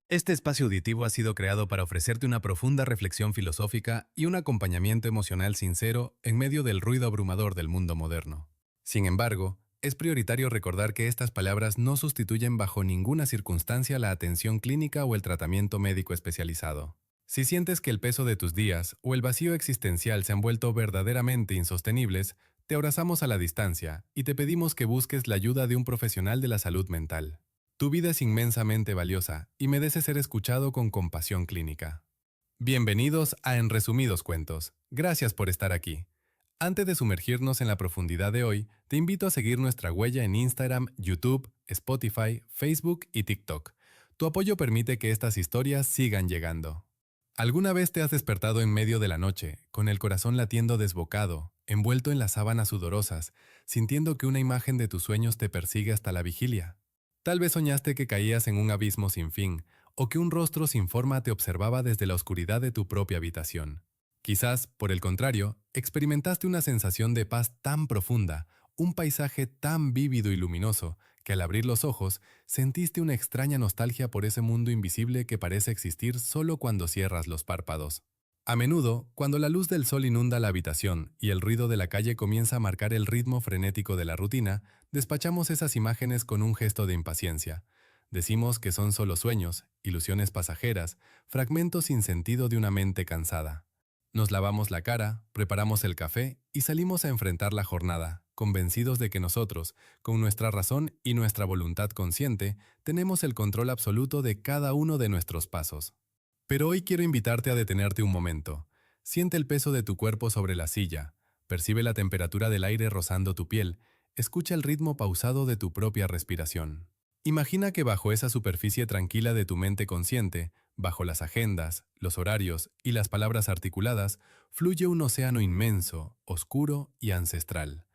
Este espacio auditivo ha sido creado para ofrecerte una profunda reflexión filosófica y un acompañamiento emocional sincero en medio del ruido abrumador del mundo moderno. Sin embargo, es prioritario recordar que estas palabras no sustituyen bajo ninguna circunstancia la atención clínica o el tratamiento médico especializado. Si sientes que el peso de tus días o el vacío existencial se han vuelto verdaderamente insostenibles, te abrazamos a la distancia y te pedimos que busques la ayuda de un profesional de la salud mental. Tu vida es inmensamente valiosa y merece ser escuchado con compasión clínica. Bienvenidos a En Resumidos Cuentos. Gracias por estar aquí. Antes de sumergirnos en la profundidad de hoy, te invito a seguir nuestra huella en Instagram, YouTube, Spotify, Facebook y TikTok. Tu apoyo permite que estas historias sigan llegando. ¿Alguna vez te has despertado en medio de la noche, con el corazón latiendo desbocado, envuelto en las sábanas sudorosas, sintiendo que una imagen de tus sueños te persigue hasta la vigilia? Tal vez soñaste que caías en un abismo sin fin, o que un rostro sin forma te observaba desde la oscuridad de tu propia habitación. Quizás, por el contrario, experimentaste una sensación de paz tan profunda, un paisaje tan vívido y luminoso, que al abrir los ojos sentiste una extraña nostalgia por ese mundo invisible que parece existir solo cuando cierras los párpados. A menudo, cuando la luz del sol inunda la habitación y el ruido de la calle comienza a marcar el ritmo frenético de la rutina, despachamos esas imágenes con un gesto de impaciencia. Decimos que son solo sueños, ilusiones pasajeras, fragmentos sin sentido de una mente cansada. Nos lavamos la cara, preparamos el café y salimos a enfrentar la jornada, convencidos de que nosotros, con nuestra razón y nuestra voluntad consciente, tenemos el control absoluto de cada uno de nuestros pasos. Pero hoy quiero invitarte a detenerte un momento. Siente el peso de tu cuerpo sobre la silla, percibe la temperatura del aire rozando tu piel, escucha el ritmo pausado de tu propia respiración. Imagina que bajo esa superficie tranquila de tu mente consciente, bajo las agendas, los horarios y las palabras articuladas, fluye un océano inmenso, oscuro y ancestral.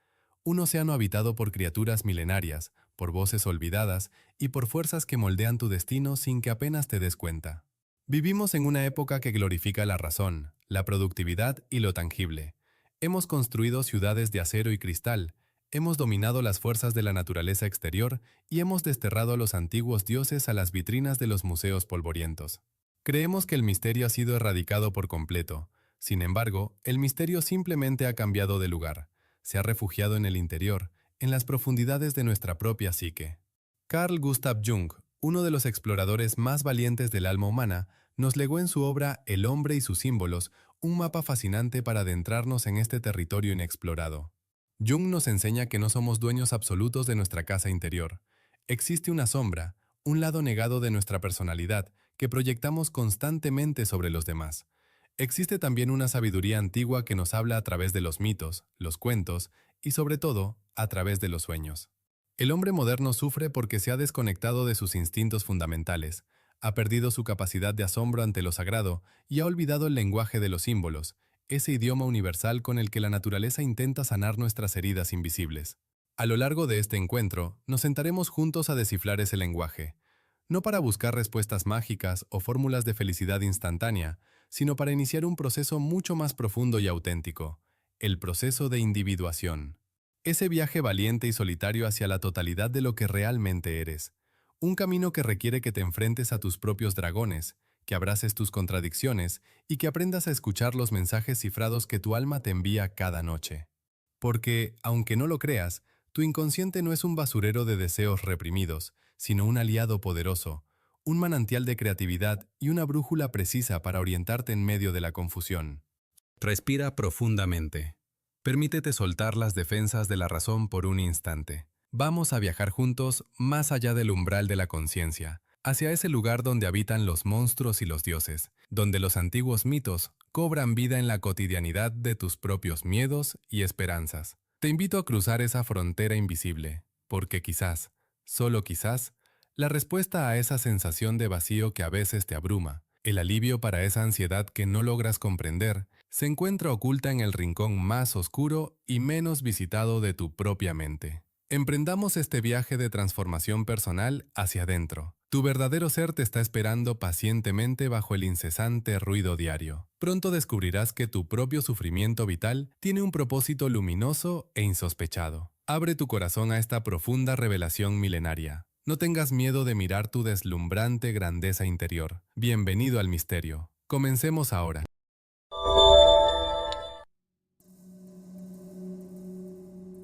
Un océano habitado por criaturas milenarias, por voces olvidadas y por fuerzas que moldean tu destino sin que apenas te des cuenta. Vivimos en una época que glorifica la razón, la productividad y lo tangible. Hemos construido ciudades de acero y cristal, hemos dominado las fuerzas de la naturaleza exterior y hemos desterrado a los antiguos dioses a las vitrinas de los museos polvorientos. Creemos que el misterio ha sido erradicado por completo. Sin embargo, el misterio simplemente ha cambiado de lugar. Se ha refugiado en el interior, en las profundidades de nuestra propia psique. Carl Gustav Jung, uno de los exploradores más valientes del alma humana, nos legó en su obra El hombre y sus símbolos un mapa fascinante para adentrarnos en este territorio inexplorado. Jung nos enseña que no somos dueños absolutos de nuestra casa interior. Existe una sombra, un lado negado de nuestra personalidad que proyectamos constantemente sobre los demás. Existe también una sabiduría antigua que nos habla a través de los mitos, los cuentos y sobre todo, a través de los sueños. El hombre moderno sufre porque se ha desconectado de sus instintos fundamentales, ha perdido su capacidad de asombro ante lo sagrado y ha olvidado el lenguaje de los símbolos, ese idioma universal con el que la naturaleza intenta sanar nuestras heridas invisibles. A lo largo de este encuentro, nos sentaremos juntos a descifrar ese lenguaje, no para buscar respuestas mágicas o fórmulas de felicidad instantánea, sino para iniciar un proceso mucho más profundo y auténtico, el proceso de individuación. Ese viaje valiente y solitario hacia la totalidad de lo que realmente eres. Un camino que requiere que te enfrentes a tus propios dragones, que abraces tus contradicciones y que aprendas a escuchar los mensajes cifrados que tu alma te envía cada noche. Porque, aunque no lo creas, tu inconsciente no es un basurero de deseos reprimidos, sino un aliado poderoso, un manantial de creatividad y una brújula precisa para orientarte en medio de la confusión. Respira profundamente. Permítete soltar las defensas de la razón por un instante. Vamos a viajar juntos más allá del umbral de la conciencia, hacia ese lugar donde habitan los monstruos y los dioses, donde los antiguos mitos cobran vida en la cotidianidad de tus propios miedos y esperanzas. Te invito a cruzar esa frontera invisible, porque quizás, solo quizás, la respuesta a esa sensación de vacío que a veces te abruma, el alivio para esa ansiedad que no logras comprender, se encuentra oculta en el rincón más oscuro y menos visitado de tu propia mente. Emprendamos este viaje de transformación personal hacia adentro. Tu verdadero ser te está esperando pacientemente bajo el incesante ruido diario. Pronto descubrirás que tu propio sufrimiento vital tiene un propósito luminoso e insospechado. Abre tu corazón a esta profunda revelación milenaria. No tengas miedo de mirar tu deslumbrante grandeza interior. Bienvenido al misterio. Comencemos ahora.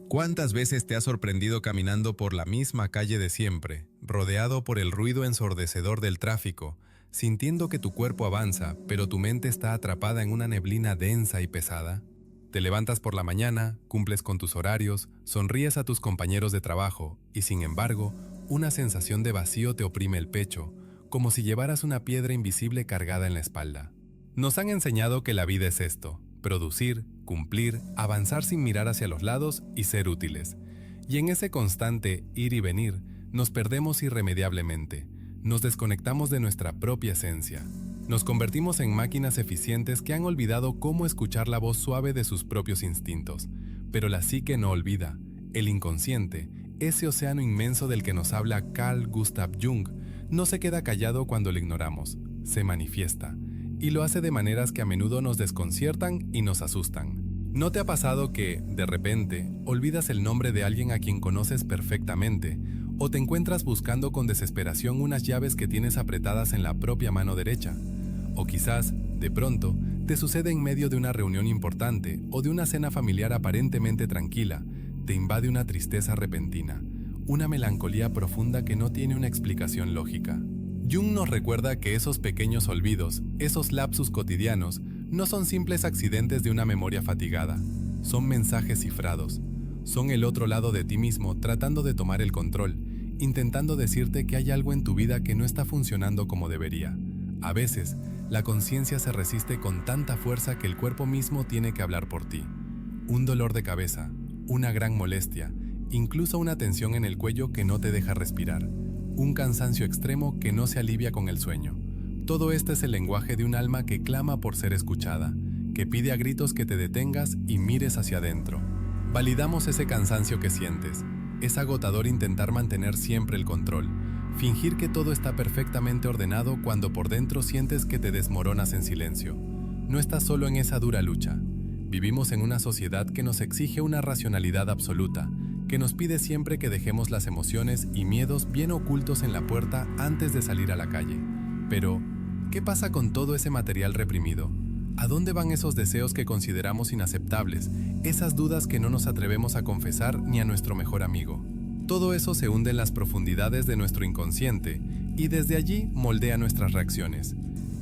¿Cuántas veces te has sorprendido caminando por la misma calle de siempre, rodeado por el ruido ensordecedor del tráfico, sintiendo que tu cuerpo avanza, pero tu mente está atrapada en una neblina densa y pesada? Te levantas por la mañana, cumples con tus horarios, sonríes a tus compañeros de trabajo y, sin embargo, una sensación de vacío te oprime el pecho, como si llevaras una piedra invisible cargada en la espalda. Nos han enseñado que la vida es esto: producir, cumplir, avanzar sin mirar hacia los lados y ser útiles. Y en ese constante ir y venir, nos perdemos irremediablemente. Nos desconectamos de nuestra propia esencia. Nos convertimos en máquinas eficientes que han olvidado cómo escuchar la voz suave de sus propios instintos. Pero la psique no olvida. El inconsciente, ese océano inmenso del que nos habla Carl Gustav Jung, no se queda callado cuando lo ignoramos, se manifiesta. Y lo hace de maneras que a menudo nos desconciertan y nos asustan. ¿No te ha pasado que, de repente, olvidas el nombre de alguien a quien conoces perfectamente, o te encuentras buscando con desesperación unas llaves que tienes apretadas en la propia mano derecha? O quizás, de pronto, te sucede en medio de una reunión importante o de una cena familiar aparentemente tranquila, te invade una tristeza repentina, una melancolía profunda que no tiene una explicación lógica. Jung nos recuerda que esos pequeños olvidos, esos lapsus cotidianos, no son simples accidentes de una memoria fatigada, son mensajes cifrados, son el otro lado de ti mismo tratando de tomar el control, intentando decirte que hay algo en tu vida que no está funcionando como debería. A veces, la conciencia se resiste con tanta fuerza que el cuerpo mismo tiene que hablar por ti. Un dolor de cabeza, una gran molestia, incluso una tensión en el cuello que no te deja respirar, un cansancio extremo que no se alivia con el sueño. Todo este es el lenguaje de un alma que clama por ser escuchada, que pide a gritos que te detengas y mires hacia adentro. Validamos ese cansancio que sientes. Es agotador intentar mantener siempre el control, fingir que todo está perfectamente ordenado cuando por dentro sientes que te desmoronas en silencio. No estás solo en esa dura lucha. Vivimos en una sociedad que nos exige una racionalidad absoluta, que nos pide siempre que dejemos las emociones y miedos bien ocultos en la puerta antes de salir a la calle. Pero, ¿qué pasa con todo ese material reprimido? ¿A dónde van esos deseos que consideramos inaceptables, esas dudas que no nos atrevemos a confesar ni a nuestro mejor amigo? Todo eso se hunde en las profundidades de nuestro inconsciente y desde allí moldea nuestras reacciones.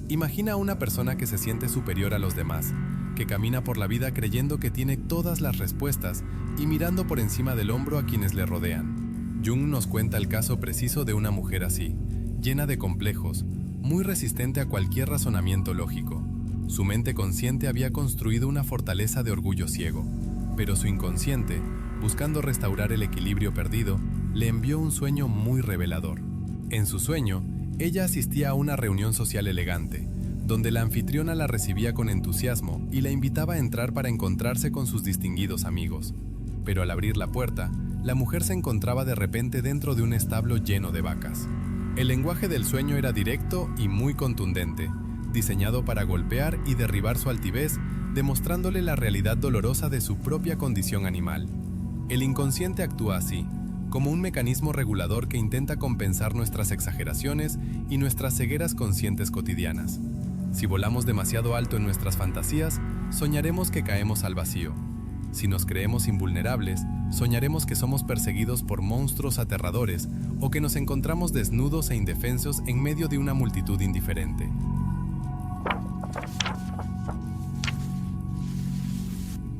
Imagina a una persona que se siente superior a los demás, que camina por la vida creyendo que tiene todas las respuestas y mirando por encima del hombro a quienes le rodean. Jung nos cuenta el caso preciso de una mujer así, llena de complejos, muy resistente a cualquier razonamiento lógico. Su mente consciente había construido una fortaleza de orgullo ciego, pero su inconsciente, buscando restaurar el equilibrio perdido, le envió un sueño muy revelador. En su sueño, ella asistía a una reunión social elegante, donde la anfitriona la recibía con entusiasmo y la invitaba a entrar para encontrarse con sus distinguidos amigos. Pero al abrir la puerta, la mujer se encontraba de repente dentro de un establo lleno de vacas. El lenguaje del sueño era directo y muy contundente, diseñado para golpear y derribar su altivez, demostrándole la realidad dolorosa de su propia condición animal. El inconsciente actúa así, como un mecanismo regulador que intenta compensar nuestras exageraciones y nuestras cegueras conscientes cotidianas. Si volamos demasiado alto en nuestras fantasías, soñaremos que caemos al vacío. Si nos creemos invulnerables, soñaremos que somos perseguidos por monstruos aterradores o que nos encontramos desnudos e indefensos en medio de una multitud indiferente.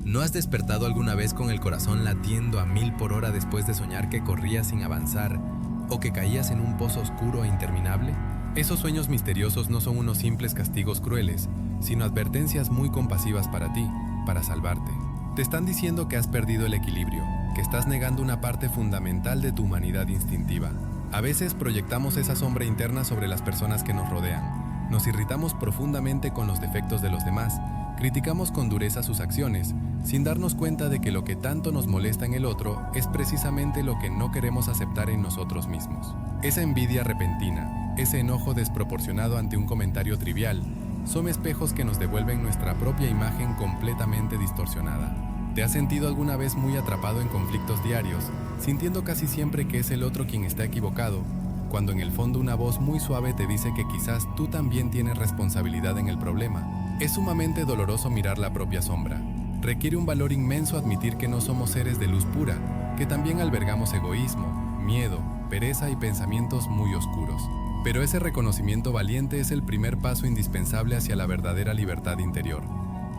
¿No has despertado alguna vez con el corazón latiendo a 1000 por hora después de soñar que corrías sin avanzar o que caías en un pozo oscuro e interminable? Esos sueños misteriosos no son unos simples castigos crueles, sino advertencias muy compasivas para ti, para salvarte. Te están diciendo que has perdido el equilibrio, que estás negando una parte fundamental de tu humanidad instintiva. A veces proyectamos esa sombra interna sobre las personas que nos rodean. Nos irritamos profundamente con los defectos de los demás, criticamos con dureza sus acciones, sin darnos cuenta de que lo que tanto nos molesta en el otro es precisamente lo que no queremos aceptar en nosotros mismos. Esa envidia repentina, ese enojo desproporcionado ante un comentario trivial, son espejos que nos devuelven nuestra propia imagen completamente distorsionada. ¿Te has sentido alguna vez muy atrapado en conflictos diarios, sintiendo casi siempre que es el otro quien está equivocado, cuando en el fondo una voz muy suave te dice que quizás tú también tienes responsabilidad en el problema. Es sumamente doloroso mirar la propia sombra. Requiere un valor inmenso admitir que no somos seres de luz pura, que también albergamos egoísmo, miedo, pereza y pensamientos muy oscuros. Pero ese reconocimiento valiente es el primer paso indispensable hacia la verdadera libertad interior.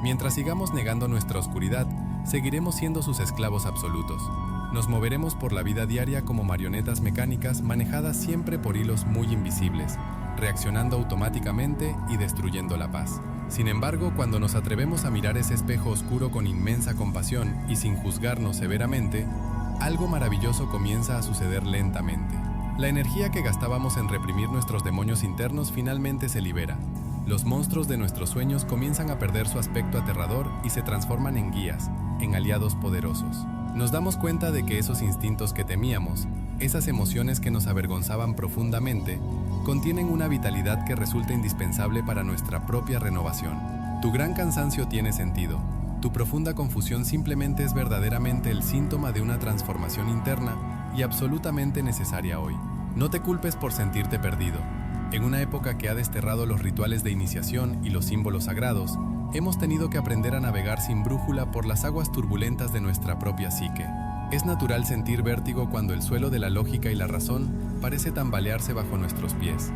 Mientras sigamos negando nuestra oscuridad, seguiremos siendo sus esclavos absolutos. Nos moveremos por la vida diaria como marionetas mecánicas manejadas siempre por hilos muy invisibles, reaccionando automáticamente y destruyendo la paz. Sin embargo, cuando nos atrevemos a mirar ese espejo oscuro con inmensa compasión y sin juzgarnos severamente, algo maravilloso comienza a suceder lentamente. La energía que gastábamos en reprimir nuestros demonios internos finalmente se libera. Los monstruos de nuestros sueños comienzan a perder su aspecto aterrador y se transforman en guías, en aliados poderosos. Nos damos cuenta de que esos instintos que temíamos, esas emociones que nos avergonzaban profundamente, contienen una vitalidad que resulta indispensable para nuestra propia renovación. Tu gran cansancio tiene sentido. Tu profunda confusión simplemente es verdaderamente el síntoma de una transformación interna y absolutamente necesaria hoy. No te culpes por sentirte perdido. En una época que ha desterrado los rituales de iniciación y los símbolos sagrados, hemos tenido que aprender a navegar sin brújula por las aguas turbulentas de nuestra propia psique. Es natural sentir vértigo cuando el suelo de la lógica y la razón parece tambalearse bajo nuestros pies.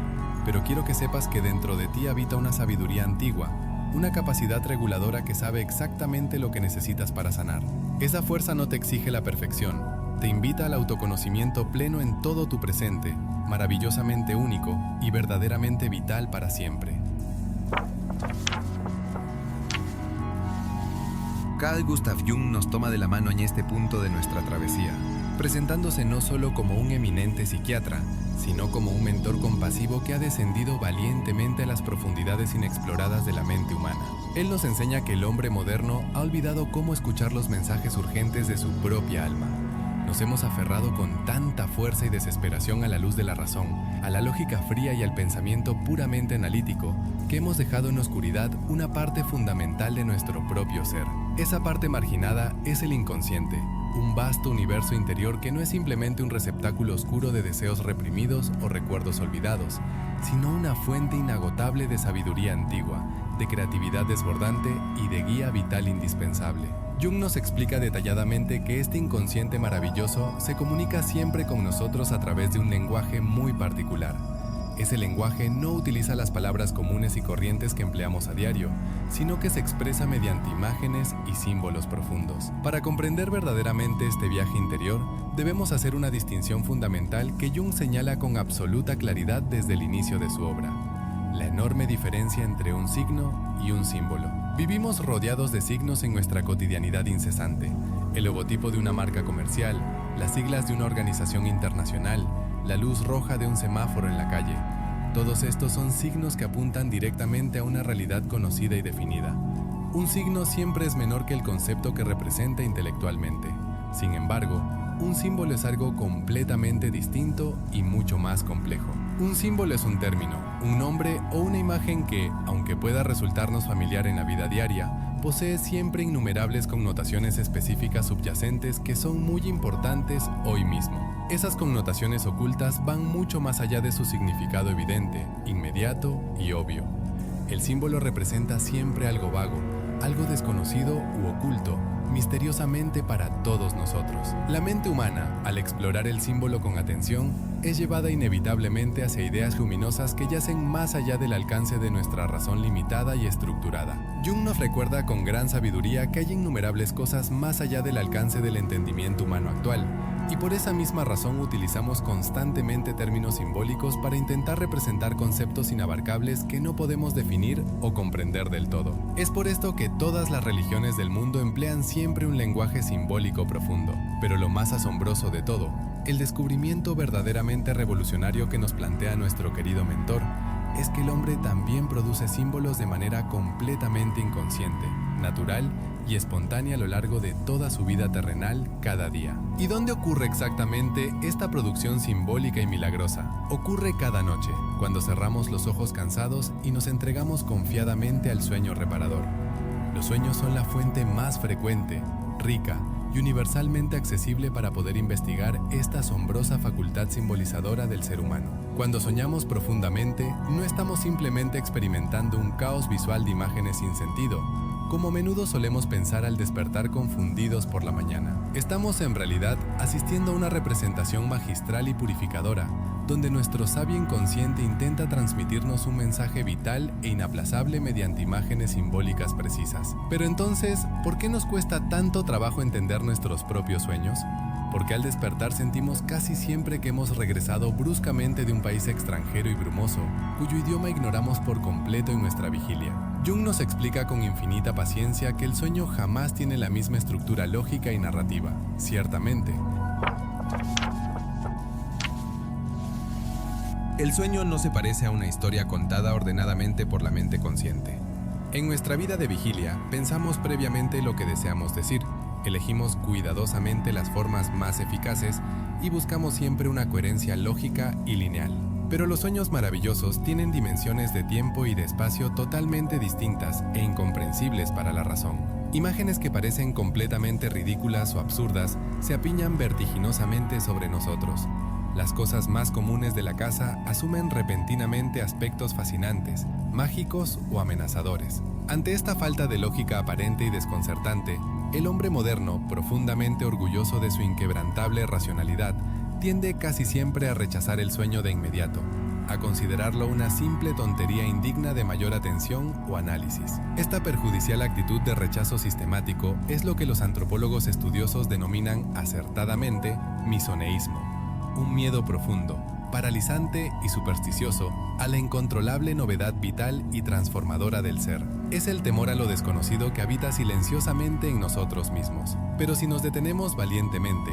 Pero quiero que sepas que dentro de ti habita una sabiduría antigua, una capacidad reguladora que sabe exactamente lo que necesitas para sanar. Esa fuerza no te exige la perfección, te invita al autoconocimiento pleno en todo tu presente, maravillosamente único y verdaderamente vital para siempre. Carl Gustav Jung nos toma de la mano en este punto de nuestra travesía, presentándose no solo como un eminente psiquiatra, sino como un mentor compasivo que ha descendido valientemente a las profundidades inexploradas de la mente humana. Él nos enseña que el hombre moderno ha olvidado cómo escuchar los mensajes urgentes de su propia alma. Nos hemos aferrado con tanta fuerza y desesperación a la luz de la razón, a la lógica fría y al pensamiento puramente analítico, que hemos dejado en la oscuridad una parte fundamental de nuestro propio ser. Esa parte marginada es el inconsciente, un vasto universo interior que no es simplemente un receptáculo oscuro de deseos reprimidos o recuerdos olvidados, sino una fuente inagotable de sabiduría antigua, de creatividad desbordante y de guía vital indispensable. Jung nos explica detalladamente que este inconsciente maravilloso se comunica siempre con nosotros a través de un lenguaje muy particular. Ese lenguaje no utiliza las palabras comunes y corrientes que empleamos a diario, sino que se expresa mediante imágenes y símbolos profundos. Para comprender verdaderamente este viaje interior, debemos hacer una distinción fundamental que Jung señala con absoluta claridad desde el inicio de su obra: la enorme diferencia entre un signo y un símbolo. Vivimos rodeados de signos en nuestra cotidianidad incesante: el logotipo de una marca comercial, las siglas de una organización internacional, la luz roja de un semáforo en la calle. Todos estos son signos que apuntan directamente a una realidad conocida y definida. Un signo siempre es menor que el concepto que representa intelectualmente. Sin embargo, un símbolo es algo completamente distinto y mucho más complejo. Un símbolo es un término, un nombre o una imagen que, aunque pueda resultarnos familiar en la vida diaria, posee siempre innumerables connotaciones específicas subyacentes que son muy importantes hoy mismo. Esas connotaciones ocultas van mucho más allá de su significado evidente, inmediato y obvio. El símbolo representa siempre algo vago, algo desconocido u oculto, misteriosamente para todos nosotros. La mente humana, al explorar el símbolo con atención, es llevada inevitablemente hacia ideas luminosas que yacen más allá del alcance de nuestra razón limitada y estructurada. Jung nos recuerda con gran sabiduría que hay innumerables cosas más allá del alcance del entendimiento humano actual, y por esa misma razón utilizamos constantemente términos simbólicos para intentar representar conceptos inabarcables que no podemos definir o comprender del todo. Es por esto que todas las religiones del mundo emplean siempre un lenguaje simbólico profundo. Pero lo más asombroso de todo, el descubrimiento verdaderamente revolucionario que nos plantea nuestro querido mentor, es que el hombre también produce símbolos de manera completamente inconsciente, natural y espontánea a lo largo de toda su vida terrenal cada día. ¿Y dónde ocurre exactamente esta producción simbólica y milagrosa? Ocurre cada noche, cuando cerramos los ojos cansados y nos entregamos confiadamente al sueño reparador. Los sueños son la fuente más frecuente, rica y universalmente accesible para poder investigar esta asombrosa facultad simbolizadora del ser humano. Cuando soñamos profundamente, no estamos simplemente experimentando un caos visual de imágenes sin sentido, como a menudo solemos pensar al despertar confundidos por la mañana. Estamos en realidad asistiendo a una representación magistral y purificadora, donde nuestro sabio inconsciente intenta transmitirnos un mensaje vital e inaplazable mediante imágenes simbólicas precisas. Pero entonces, ¿por qué nos cuesta tanto trabajo entender nuestros propios sueños? Porque al despertar sentimos casi siempre que hemos regresado bruscamente de un país extranjero y brumoso, cuyo idioma ignoramos por completo en nuestra vigilia. Jung nos explica con infinita paciencia que el sueño jamás tiene la misma estructura lógica y narrativa. Ciertamente, el sueño no se parece a una historia contada ordenadamente por la mente consciente. En nuestra vida de vigilia, pensamos previamente lo que deseamos decir, elegimos cuidadosamente las formas más eficaces y buscamos siempre una coherencia lógica y lineal. Pero los sueños maravillosos tienen dimensiones de tiempo y de espacio totalmente distintas e incomprensibles para la razón. Imágenes que parecen completamente ridículas o absurdas se apiñan vertiginosamente sobre nosotros. Las cosas más comunes de la casa asumen repentinamente aspectos fascinantes, mágicos o amenazadores. Ante esta falta de lógica aparente y desconcertante, el hombre moderno, profundamente orgulloso de su inquebrantable racionalidad, tiende casi siempre a rechazar el sueño de inmediato, a considerarlo una simple tontería indigna de mayor atención o análisis. Esta perjudicial actitud de rechazo sistemático es lo que los antropólogos estudiosos denominan acertadamente misoneísmo, un miedo profundo, paralizante y supersticioso a la incontrolable novedad vital y transformadora del ser. Es el temor a lo desconocido que habita silenciosamente en nosotros mismos. Pero si nos detenemos valientemente,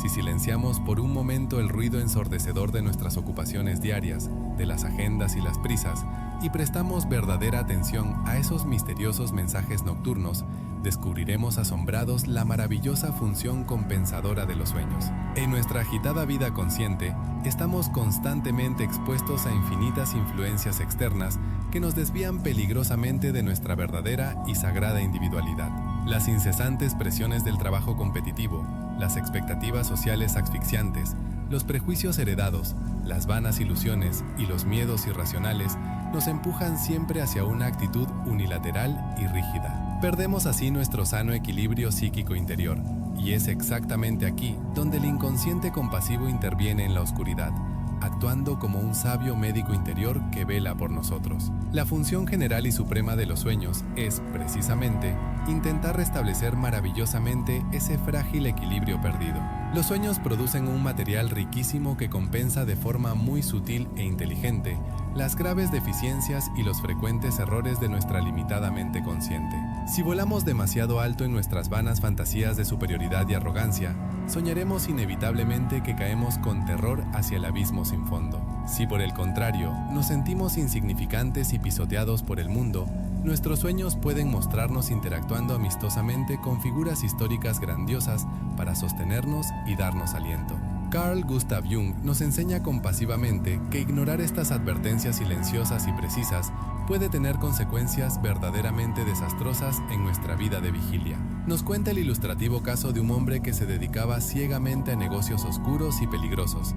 si silenciamos por un momento el ruido ensordecedor de nuestras ocupaciones diarias, de las agendas y las prisas, y prestamos verdadera atención a esos misteriosos mensajes nocturnos, descubriremos asombrados la maravillosa función compensadora de los sueños. En nuestra agitada vida consciente, estamos constantemente expuestos a infinitas influencias externas que nos desvían peligrosamente de nuestra verdadera y sagrada individualidad. Las incesantes presiones del trabajo competitivo, las expectativas sociales asfixiantes, los prejuicios heredados, las vanas ilusiones y los miedos irracionales nos empujan siempre hacia una actitud unilateral y rígida. Perdemos así nuestro sano equilibrio psíquico interior, y es exactamente aquí donde el inconsciente compasivo interviene en la oscuridad, actuando como un sabio médico interior que vela por nosotros. La función general y suprema de los sueños es, precisamente, intentar restablecer maravillosamente ese frágil equilibrio perdido. Los sueños producen un material riquísimo que compensa de forma muy sutil e inteligente las graves deficiencias y los frecuentes errores de nuestra limitada mente consciente. Si volamos demasiado alto en nuestras vanas fantasías de superioridad y arrogancia, soñaremos inevitablemente que caemos con terror hacia el abismo sin fondo. Si por el contrario, nos sentimos insignificantes y pisoteados por el mundo, nuestros sueños pueden mostrarnos interactuando amistosamente con figuras históricas grandiosas para sostenernos y darnos aliento. Carl Gustav Jung nos enseña compasivamente que ignorar estas advertencias silenciosas y precisas puede tener consecuencias verdaderamente desastrosas en nuestra vida de vigilia. Nos cuenta el ilustrativo caso de un hombre que se dedicaba ciegamente a negocios oscuros y peligrosos,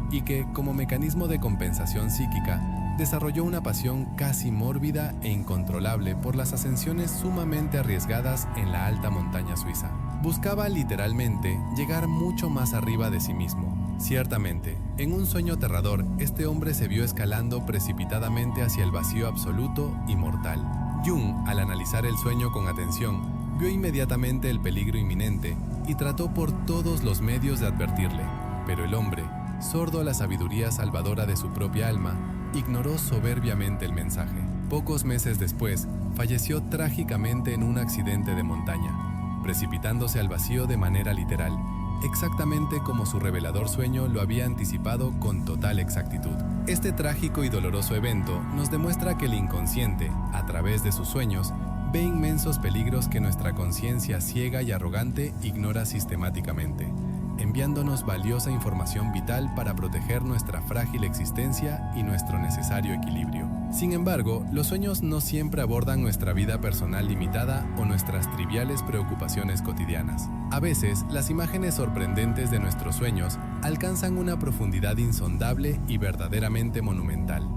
y que, como mecanismo de compensación psíquica, desarrolló una pasión casi mórbida e incontrolable por las ascensiones sumamente arriesgadas en la alta montaña suiza. Buscaba literalmente llegar mucho más arriba de sí mismo. Ciertamente, en un sueño aterrador, este hombre se vio escalando precipitadamente hacia el vacío absoluto y mortal. Jung, al analizar el sueño con atención, vio inmediatamente el peligro inminente y trató por todos los medios de advertirle. Pero el hombre, sordo a la sabiduría salvadora de su propia alma, ignoró soberbiamente el mensaje. Pocos meses después, falleció trágicamente en un accidente de montaña, precipitándose al vacío de manera literal, exactamente como su revelador sueño lo había anticipado con total exactitud. Este trágico y doloroso evento nos demuestra que el inconsciente, a través de sus sueños, ve inmensos peligros que nuestra conciencia ciega y arrogante ignora sistemáticamente, enviándonos valiosa información vital para proteger nuestra frágil existencia y nuestro necesario equilibrio. Sin embargo, los sueños no siempre abordan nuestra vida personal limitada o nuestras triviales preocupaciones cotidianas. A veces, las imágenes sorprendentes de nuestros sueños alcanzan una profundidad insondable y verdaderamente monumental.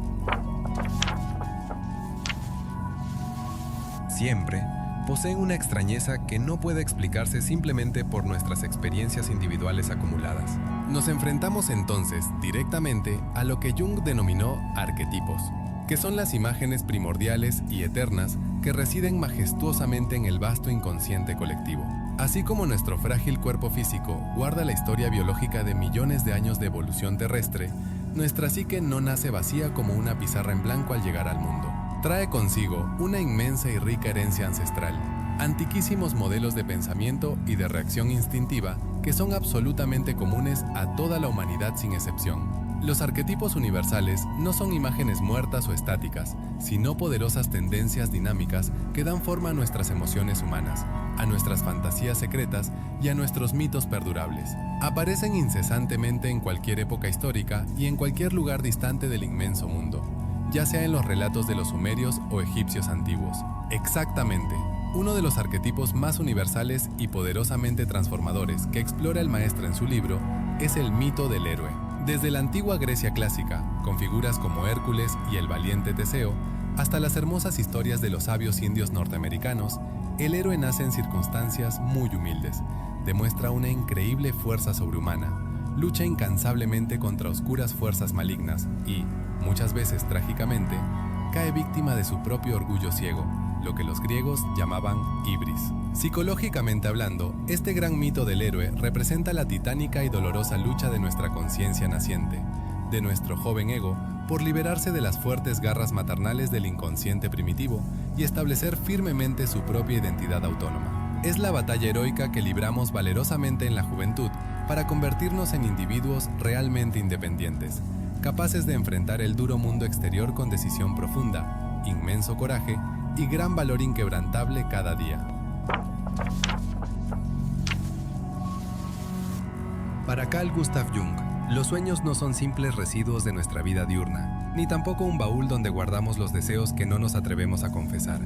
Siempre poseen una extrañeza que no puede explicarse simplemente por nuestras experiencias individuales acumuladas. Nos enfrentamos entonces directamente a lo que Jung denominó arquetipos, que son las imágenes primordiales y eternas que residen majestuosamente en el vasto inconsciente colectivo. Así como nuestro frágil cuerpo físico guarda la historia biológica de millones de años de evolución terrestre, nuestra psique no nace vacía como una pizarra en blanco al llegar al mundo. Trae consigo una inmensa y rica herencia ancestral, antiquísimos modelos de pensamiento y de reacción instintiva que son absolutamente comunes a toda la humanidad sin excepción. Los arquetipos universales no son imágenes muertas o estáticas, sino poderosas tendencias dinámicas que dan forma a nuestras emociones humanas, a nuestras fantasías secretas y a nuestros mitos perdurables. Aparecen incesantemente en cualquier época histórica y en cualquier lugar distante del inmenso mundo, ya sea en los relatos de los sumerios o egipcios antiguos. Exactamente, uno de los arquetipos más universales y poderosamente transformadores que explora el maestro en su libro es el mito del héroe. Desde la antigua Grecia clásica, con figuras como Hércules y el valiente Teseo, hasta las hermosas historias de los sabios indios norteamericanos, el héroe nace en circunstancias muy humildes, demuestra una increíble fuerza sobrehumana, lucha incansablemente contra oscuras fuerzas malignas y, muchas veces trágicamente, cae víctima de su propio orgullo ciego, lo que los griegos llamaban ibris. Psicológicamente hablando, este gran mito del héroe representa la titánica y dolorosa lucha de nuestra conciencia naciente, de nuestro joven ego, por liberarse de las fuertes garras maternales del inconsciente primitivo y establecer firmemente su propia identidad autónoma. Es la batalla heroica que libramos valerosamente en la juventud para convertirnos en individuos realmente independientes, capaces de enfrentar el duro mundo exterior con decisión profunda, inmenso coraje y gran valor inquebrantable cada día. Para Carl Gustav Jung, los sueños no son simples residuos de nuestra vida diurna, ni tampoco un baúl donde guardamos los deseos que no nos atrevemos a confesar.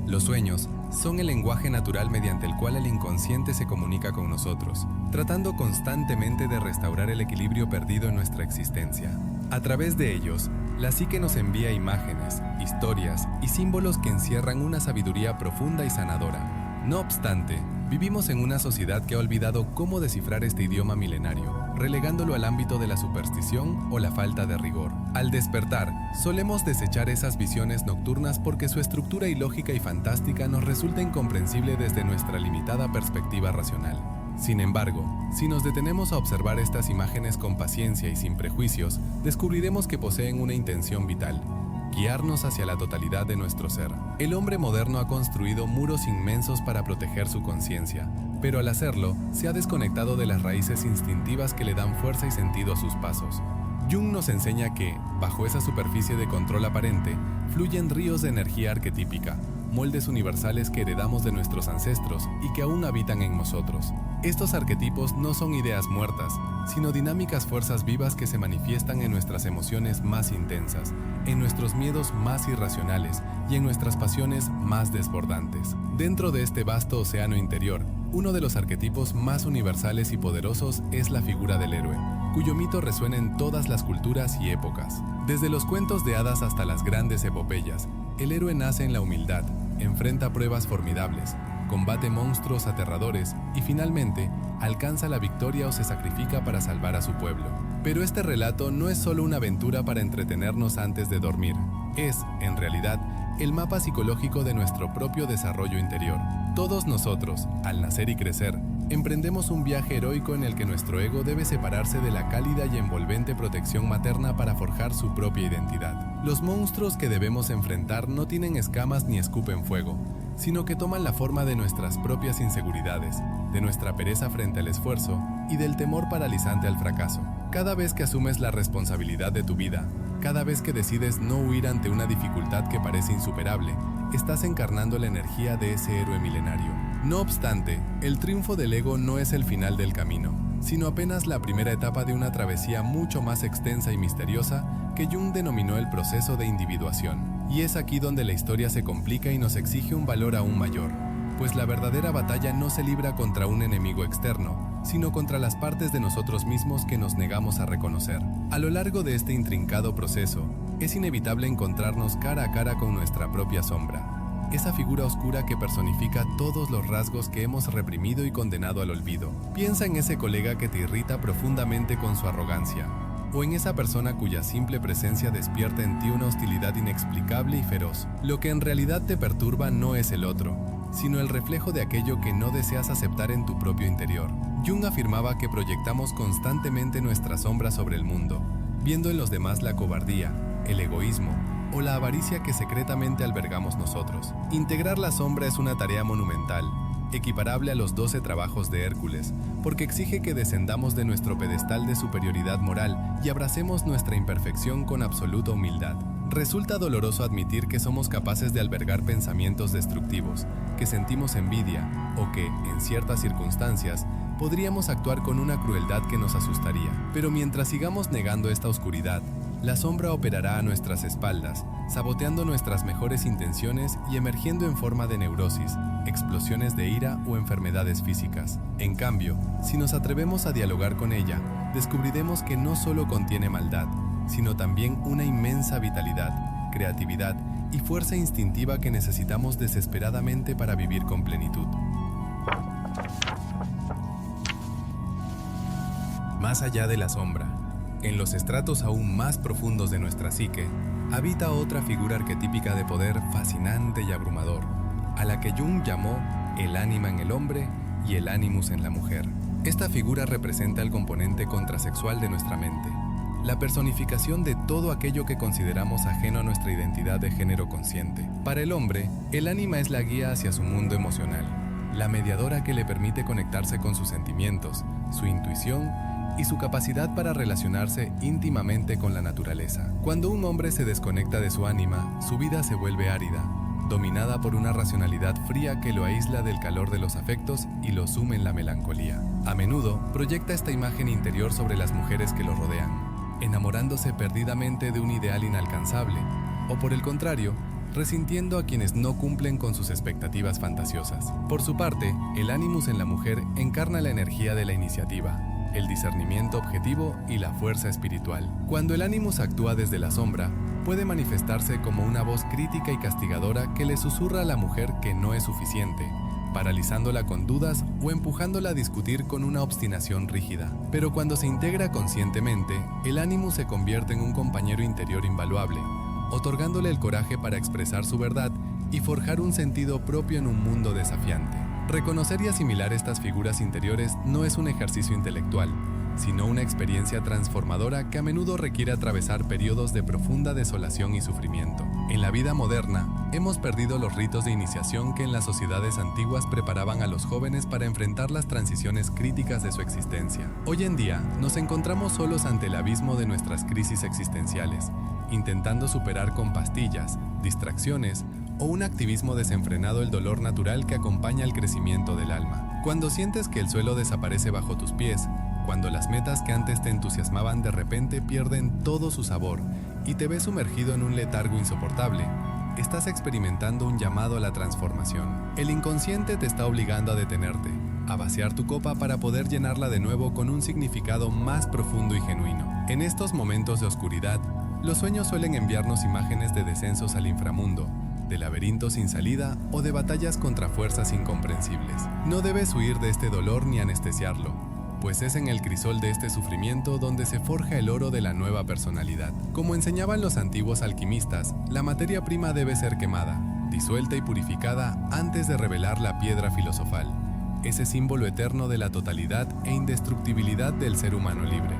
Los sueños son el lenguaje natural mediante el cual el inconsciente se comunica con nosotros, tratando constantemente de restaurar el equilibrio perdido en nuestra existencia. A través de ellos, la psique nos envía imágenes, historias y símbolos que encierran una sabiduría profunda y sanadora. No obstante, vivimos en una sociedad que ha olvidado cómo descifrar este idioma milenario, relegándolo al ámbito de la superstición o la falta de rigor. Al despertar, solemos desechar esas visiones nocturnas porque su estructura ilógica y fantástica nos resulta incomprensible desde nuestra limitada perspectiva racional. Sin embargo, si nos detenemos a observar estas imágenes con paciencia y sin prejuicios, descubriremos que poseen una intención vital: guiarnos hacia la totalidad de nuestro ser. El hombre moderno ha construido muros inmensos para proteger su conciencia, pero al hacerlo, se ha desconectado de las raíces instintivas que le dan fuerza y sentido a sus pasos. Jung nos enseña que, bajo esa superficie de control aparente, fluyen ríos de energía arquetípica, moldes universales que heredamos de nuestros ancestros y que aún habitan en nosotros. Estos arquetipos no son ideas muertas, sino dinámicas fuerzas vivas que se manifiestan en nuestras emociones más intensas, en nuestros miedos más irracionales y en nuestras pasiones más desbordantes. Dentro de este vasto océano interior, uno de los arquetipos más universales y poderosos es la figura del héroe, cuyo mito resuena en todas las culturas y épocas. Desde los cuentos de hadas hasta las grandes epopeyas, el héroe nace en la humildad, enfrenta pruebas formidables, combate monstruos aterradores y finalmente alcanza la victoria o se sacrifica para salvar a su pueblo. Pero este relato no es solo una aventura para entretenernos antes de dormir, es, en realidad, el mapa psicológico de nuestro propio desarrollo interior. Todos nosotros, al nacer y crecer, emprendemos un viaje heroico en el que nuestro ego debe separarse de la cálida y envolvente protección materna para forjar su propia identidad. Los monstruos que debemos enfrentar no tienen escamas ni escupen fuego, sino que toman la forma de nuestras propias inseguridades, de nuestra pereza frente al esfuerzo y del temor paralizante al fracaso. Cada vez que asumes la responsabilidad de tu vida, cada vez que decides no huir ante una dificultad que parece insuperable, estás encarnando la energía de ese héroe milenario. No obstante, el triunfo del ego no es el final del camino, sino apenas la primera etapa de una travesía mucho más extensa y misteriosa que Jung denominó el proceso de individuación. Y es aquí donde la historia se complica y nos exige un valor aún mayor, pues la verdadera batalla no se libra contra un enemigo externo, sino contra las partes de nosotros mismos que nos negamos a reconocer. A lo largo de este intrincado proceso, es inevitable encontrarnos cara a cara con nuestra propia sombra, esa figura oscura que personifica todos los rasgos que hemos reprimido y condenado al olvido. Piensa en ese colega que te irrita profundamente con su arrogancia, o en esa persona cuya simple presencia despierta en ti una hostilidad inexplicable y feroz. Lo que en realidad te perturba no es el otro, sino el reflejo de aquello que no deseas aceptar en tu propio interior. Jung afirmaba que proyectamos constantemente nuestra sombra sobre el mundo, viendo en los demás la cobardía, el egoísmo o la avaricia que secretamente albergamos nosotros. Integrar la sombra es una tarea monumental, equiparable a los 12 trabajos de Hércules, porque exige que descendamos de nuestro pedestal de superioridad moral y abracemos nuestra imperfección con absoluta humildad. Resulta doloroso admitir que somos capaces de albergar pensamientos destructivos, que sentimos envidia o que, en ciertas circunstancias, podríamos actuar con una crueldad que nos asustaría. Pero mientras sigamos negando esta oscuridad, la sombra operará a nuestras espaldas, saboteando nuestras mejores intenciones y emergiendo en forma de neurosis, explosiones de ira o enfermedades físicas. En cambio, si nos atrevemos a dialogar con ella, descubriremos que no solo contiene maldad, sino también una inmensa vitalidad, creatividad y fuerza instintiva que necesitamos desesperadamente para vivir con plenitud. Más allá de la sombra, en los estratos aún más profundos de nuestra psique, habita otra figura arquetípica de poder fascinante y abrumador, a la que Jung llamó el ánima en el hombre y el animus en la mujer. Esta figura representa el componente contrasexual de nuestra mente, la personificación de todo aquello que consideramos ajeno a nuestra identidad de género consciente. Para el hombre, el ánima es la guía hacia su mundo emocional, la mediadora que le permite conectarse con sus sentimientos, su intuición y su capacidad para relacionarse íntimamente con la naturaleza. Cuando un hombre se desconecta de su ánima, su vida se vuelve árida, dominada por una racionalidad fría que lo aísla del calor de los afectos y lo sume en la melancolía. A menudo proyecta esta imagen interior sobre las mujeres que lo rodean, enamorándose perdidamente de un ideal inalcanzable, o por el contrario, resintiendo a quienes no cumplen con sus expectativas fantasiosas. Por su parte, el animus en la mujer encarna la energía de la iniciativa, el discernimiento objetivo y la fuerza espiritual. Cuando el animus actúa desde la sombra, puede manifestarse como una voz crítica y castigadora que le susurra a la mujer que no es suficiente, paralizándola con dudas o empujándola a discutir con una obstinación rígida. Pero cuando se integra conscientemente, el animus se convierte en un compañero interior invaluable, otorgándole el coraje para expresar su verdad y forjar un sentido propio en un mundo desafiante. Reconocer y asimilar estas figuras interiores no es un ejercicio intelectual, sino una experiencia transformadora que a menudo requiere atravesar periodos de profunda desolación y sufrimiento. En la vida moderna, hemos perdido los ritos de iniciación que en las sociedades antiguas preparaban a los jóvenes para enfrentar las transiciones críticas de su existencia. Hoy en día, nos encontramos solos ante el abismo de nuestras crisis existenciales, intentando superar con pastillas, distracciones o un activismo desenfrenado el dolor natural que acompaña el crecimiento del alma. Cuando sientes que el suelo desaparece bajo tus pies, cuando las metas que antes te entusiasmaban de repente pierden todo su sabor y te ves sumergido en un letargo insoportable, estás experimentando un llamado a la transformación. El inconsciente te está obligando a detenerte, a vaciar tu copa para poder llenarla de nuevo con un significado más profundo y genuino. En estos momentos de oscuridad, los sueños suelen enviarnos imágenes de descensos al inframundo, de laberintos sin salida o de batallas contra fuerzas incomprensibles. No debes huir de este dolor ni anestesiarlo, pues es en el crisol de este sufrimiento donde se forja el oro de la nueva personalidad. Como enseñaban los antiguos alquimistas, la materia prima debe ser quemada, disuelta y purificada antes de revelar la piedra filosofal, ese símbolo eterno de la totalidad e indestructibilidad del ser humano libre.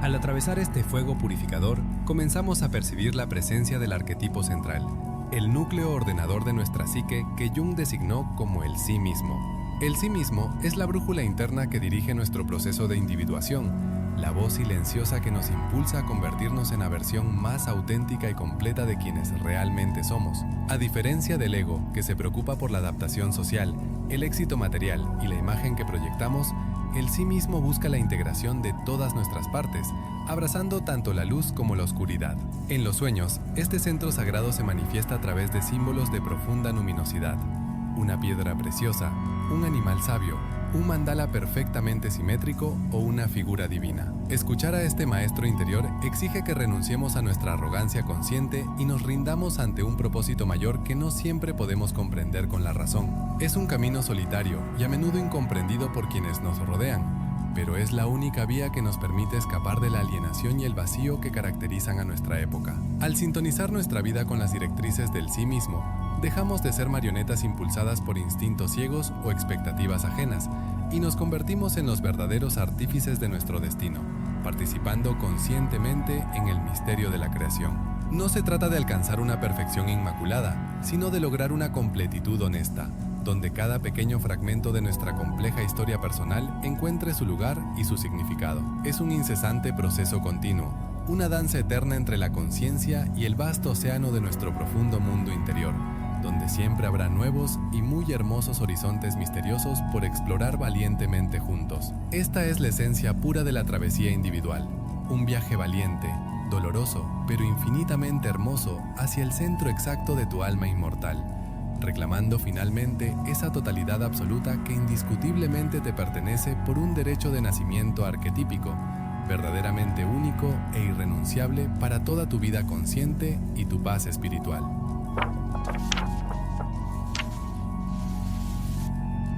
Al atravesar este fuego purificador, comenzamos a percibir la presencia del arquetipo central, el núcleo ordenador de nuestra psique que Jung designó como el sí mismo. El sí mismo es la brújula interna que dirige nuestro proceso de individuación la voz silenciosa que nos impulsa a convertirnos en la versión más auténtica y completa de quienes realmente somos. A diferencia del ego, que se preocupa por la adaptación social, el éxito material y la imagen que proyectamos, el sí mismo busca la integración de todas nuestras partes, abrazando tanto la luz como la oscuridad. En los sueños, este centro sagrado se manifiesta a través de símbolos de profunda luminosidad. Una piedra preciosa, un animal sabio, un mandala perfectamente simétrico o una figura divina. Escuchar a este maestro interior exige que renunciemos a nuestra arrogancia consciente y nos rindamos ante un propósito mayor que no siempre podemos comprender con la razón. Es un camino solitario y a menudo incomprendido por quienes nos rodean, pero es la única vía que nos permite escapar de la alienación y el vacío que caracterizan a nuestra época. Al sintonizar nuestra vida con las directrices del sí mismo, dejamos de ser marionetas impulsadas por instintos ciegos o expectativas ajenas y nos convertimos en los verdaderos artífices de nuestro destino, participando conscientemente en el misterio de la creación. No se trata de alcanzar una perfección inmaculada, sino de lograr una completitud honesta, donde cada pequeño fragmento de nuestra compleja historia personal encuentre su lugar y su significado. Es un incesante proceso continuo, una danza eterna entre la conciencia y el vasto océano de nuestro profundo mundo interior, donde siempre habrá nuevos y muy hermosos horizontes misteriosos por explorar valientemente juntos. Esta es la esencia pura de la travesía individual, un viaje valiente, doloroso, pero infinitamente hermoso hacia el centro exacto de tu alma inmortal, reclamando finalmente esa totalidad absoluta que indiscutiblemente te pertenece por un derecho de nacimiento arquetípico, verdaderamente único e irrenunciable para toda tu vida consciente y tu paz espiritual.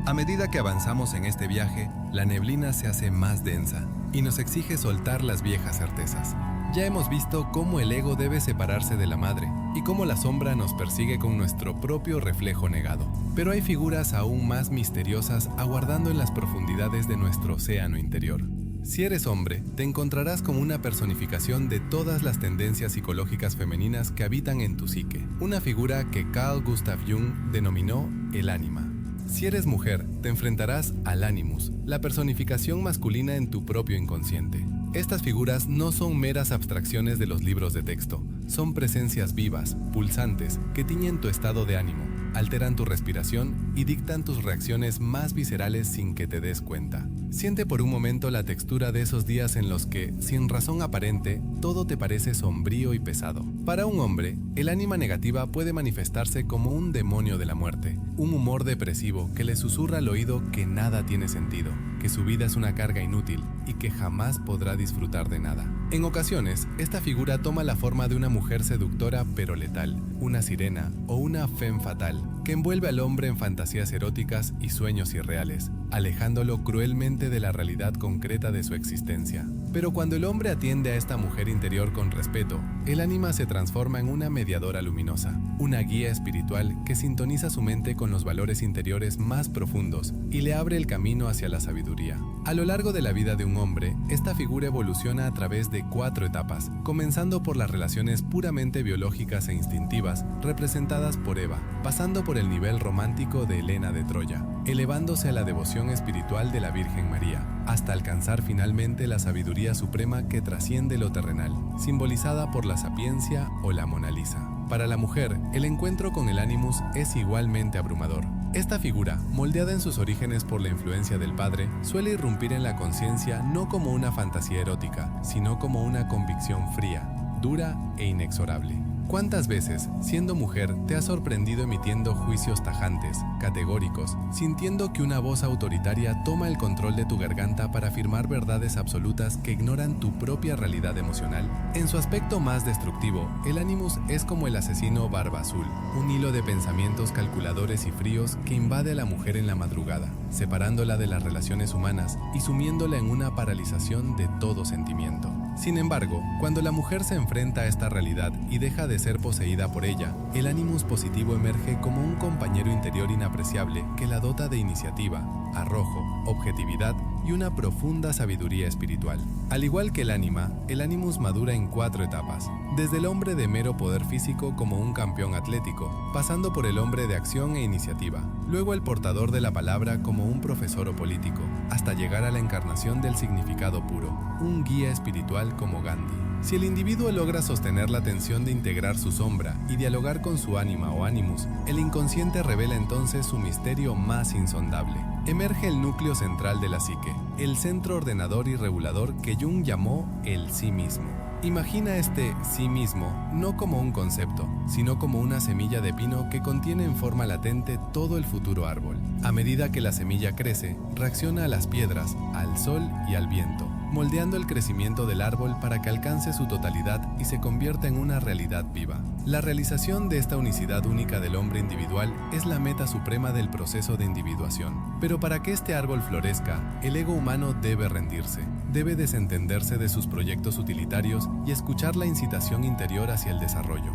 A medida que avanzamos en este viaje, la neblina se hace más densa y nos exige soltar las viejas certezas. Ya hemos visto cómo el ego debe separarse de la madre y cómo la sombra nos persigue con nuestro propio reflejo negado. Pero hay figuras aún más misteriosas aguardando en las profundidades de nuestro océano interior. Si eres hombre, te encontrarás con una personificación de todas las tendencias psicológicas femeninas que habitan en tu psique, una figura que Carl Gustav Jung denominó el ánima. Si eres mujer, te enfrentarás al Animus, la personificación masculina en tu propio inconsciente. Estas figuras no son meras abstracciones de los libros de texto, son presencias vivas, pulsantes, que tiñen tu estado de ánimo, alteran tu respiración y dictan tus reacciones más viscerales sin que te des cuenta. Siente por un momento la textura de esos días en los que, sin razón aparente, todo te parece sombrío y pesado. Para un hombre, el ánima negativa puede manifestarse como un demonio de la muerte, un humor depresivo que le susurra al oído que nada tiene sentido, que su vida es una carga inútil y que jamás podrá disfrutar de nada. En ocasiones, esta figura toma la forma de una mujer seductora pero letal, una sirena o una femme fatale, que envuelve al hombre en fantasías eróticas y sueños irreales, alejándolo cruelmente de la realidad concreta de su existencia. Pero cuando el hombre atiende a esta mujer interior con respeto, el ánima se transforma en una mediadora luminosa, una guía espiritual que sintoniza su mente con los valores interiores más profundos y le abre el camino hacia la sabiduría. A lo largo de la vida de un hombre, esta figura evoluciona a través de 4 etapas, comenzando por las relaciones puramente biológicas e instintivas, representadas por Eva, pasando por el nivel romántico de Helena de Troya, elevándose a la devoción espiritual de la Virgen María, hasta alcanzar finalmente la sabiduría suprema que trasciende lo terrenal, simbolizada por la sapiencia o la Mona Lisa. Para la mujer, el encuentro con el Animus es igualmente abrumador. Esta figura, moldeada en sus orígenes por la influencia del padre, suele irrumpir en la conciencia no como una fantasía erótica, sino como una convicción fría, dura e inexorable. ¿Cuántas veces, siendo mujer, te has sorprendido emitiendo juicios tajantes, categóricos, sintiendo que una voz autoritaria toma el control de tu garganta para afirmar verdades absolutas que ignoran tu propia realidad emocional? En su aspecto más destructivo, el Animus es como el asesino barba azul, un hilo de pensamientos calculadores y fríos que invade a la mujer en la madrugada, separándola de las relaciones humanas y sumiéndola en una paralización de todo sentimiento. Sin embargo, cuando la mujer se enfrenta a esta realidad y deja de ser poseída por ella, el Animus positivo emerge como un compañero interior inapreciable que la dota de iniciativa, arrojo, objetividad y una profunda sabiduría espiritual. Al igual que el ánima, el animus madura en 4 etapas, desde el hombre de mero poder físico como un campeón atlético, pasando por el hombre de acción e iniciativa, luego el portador de la palabra como un profesor o político, hasta llegar a la encarnación del significado puro, un guía espiritual como Gandhi. Si el individuo logra sostener la tensión de integrar su sombra y dialogar con su ánima o animus, el inconsciente revela entonces su misterio más insondable. Emerge el núcleo central de la psique, el centro ordenador y regulador que Jung llamó el sí mismo. Imagina este sí mismo no como un concepto, sino como una semilla de pino que contiene en forma latente todo el futuro árbol. A medida que la semilla crece, reacciona a las piedras, al sol y al viento, moldeando el crecimiento del árbol para que alcance su totalidad y se convierta en una realidad viva. La realización de esta unicidad única del hombre individual es la meta suprema del proceso de individuación. Pero para que este árbol florezca, el ego humano debe rendirse, debe desentenderse de sus proyectos utilitarios y escuchar la incitación interior hacia el desarrollo.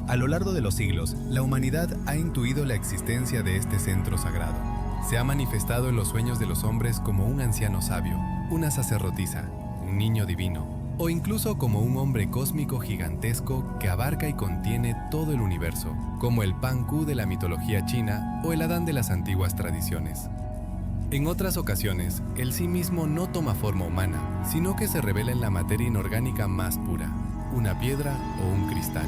A lo largo de los siglos, la humanidad ha intuido la existencia de este centro sagrado. Se ha manifestado en los sueños de los hombres como un anciano sabio, una sacerdotisa, un niño divino, o incluso como un hombre cósmico gigantesco que abarca y contiene todo el universo, como el Pan Ku de la mitología china o el Adán de las antiguas tradiciones. En otras ocasiones, el sí mismo no toma forma humana, sino que se revela en la materia inorgánica más pura, una piedra o un cristal.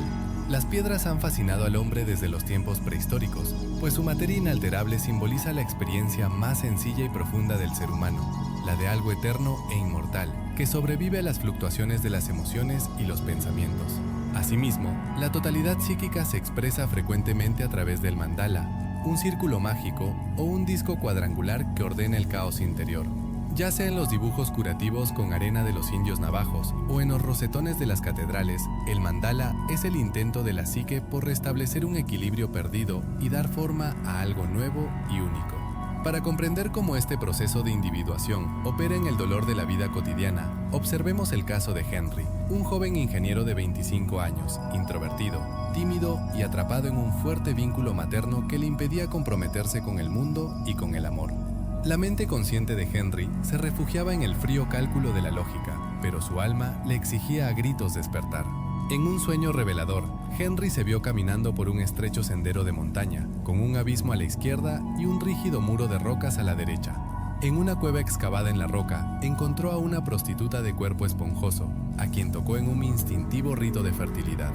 Las piedras han fascinado al hombre desde los tiempos prehistóricos, pues su materia inalterable simboliza la experiencia más sencilla y profunda del ser humano, la de algo eterno e inmortal, que sobrevive a las fluctuaciones de las emociones y los pensamientos. Asimismo, la totalidad psíquica se expresa frecuentemente a través del mandala, un círculo mágico o un disco cuadrangular que ordena el caos interior. Ya sea en los dibujos curativos con arena de los indios navajos o en los rosetones de las catedrales, el mandala es el intento de la psique por restablecer un equilibrio perdido y dar forma a algo nuevo y único. Para comprender cómo este proceso de individuación opera en el dolor de la vida cotidiana, observemos el caso de Henry, un joven ingeniero de 25 años, introvertido, tímido y atrapado en un fuerte vínculo materno que le impedía comprometerse con el mundo y con el amor. La mente consciente de Henry se refugiaba en el frío cálculo de la lógica, pero su alma le exigía a gritos despertar. En un sueño revelador, Henry se vio caminando por un estrecho sendero de montaña, con un abismo a la izquierda y un rígido muro de rocas a la derecha. En una cueva excavada en la roca, encontró a una prostituta de cuerpo esponjoso, a quien tocó en un instintivo rito de fertilidad.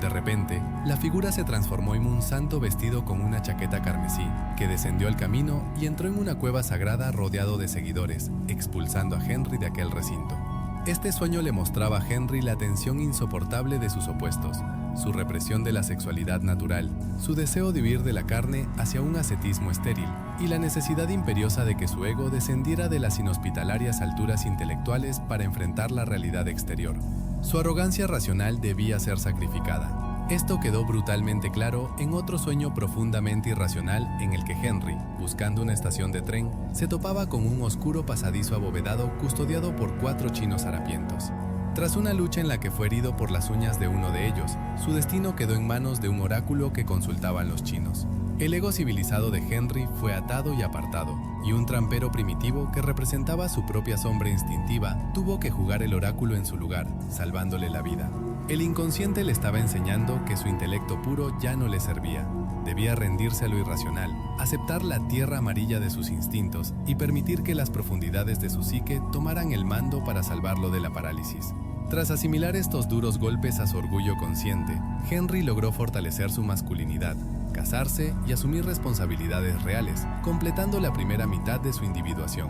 De repente, la figura se transformó en un santo vestido con una chaqueta carmesí, que descendió al camino y entró en una cueva sagrada rodeado de seguidores, expulsando a Henry de aquel recinto. Este sueño le mostraba a Henry la tensión insoportable de sus opuestos, su represión de la sexualidad natural, su deseo de huir de la carne hacia un ascetismo estéril, y la necesidad imperiosa de que su ego descendiera de las inhospitalarias alturas intelectuales para enfrentar la realidad exterior. Su arrogancia racional debía ser sacrificada. Esto quedó brutalmente claro en otro sueño profundamente irracional en el que Henry, buscando una estación de tren, se topaba con un oscuro pasadizo abovedado custodiado por 4 chinos harapientos. Tras una lucha en la que fue herido por las uñas de uno de ellos, su destino quedó en manos de un oráculo que consultaban los chinos. El ego civilizado de Henry fue atado y apartado, y un trampero primitivo que representaba su propia sombra instintiva tuvo que jugar el oráculo en su lugar, salvándole la vida. El inconsciente le estaba enseñando que su intelecto puro ya no le servía. Debía rendirse a lo irracional, aceptar la tierra amarilla de sus instintos y permitir que las profundidades de su psique tomaran el mando para salvarlo de la parálisis. Tras asimilar estos duros golpes a su orgullo consciente, Henry logró fortalecer su masculinidad, casarse y asumir responsabilidades reales, completando la primera mitad de su individuación.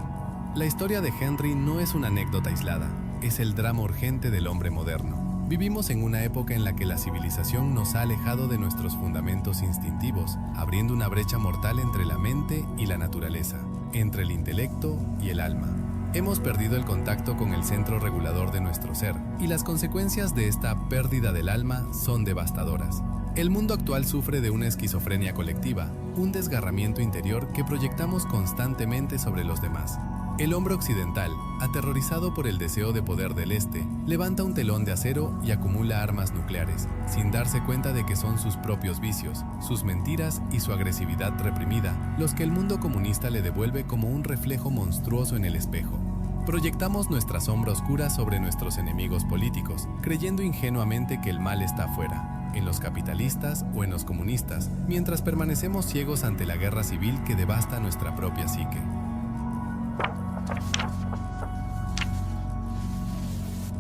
La historia de Henry no es una anécdota aislada, es el drama urgente del hombre moderno. Vivimos en una época en la que la civilización nos ha alejado de nuestros fundamentos instintivos, abriendo una brecha mortal entre la mente y la naturaleza, entre el intelecto y el alma. Hemos perdido el contacto con el centro regulador de nuestro ser, y las consecuencias de esta pérdida del alma son devastadoras. El mundo actual sufre de una esquizofrenia colectiva, un desgarramiento interior que proyectamos constantemente sobre los demás. El hombre occidental, aterrorizado por el deseo de poder del Este, levanta un telón de acero y acumula armas nucleares, sin darse cuenta de que son sus propios vicios, sus mentiras y su agresividad reprimida, los que el mundo comunista le devuelve como un reflejo monstruoso en el espejo. Proyectamos nuestra sombra oscura sobre nuestros enemigos políticos, creyendo ingenuamente que el mal está afuera, en los capitalistas o en los comunistas, mientras permanecemos ciegos ante la guerra civil que devasta nuestra propia psique.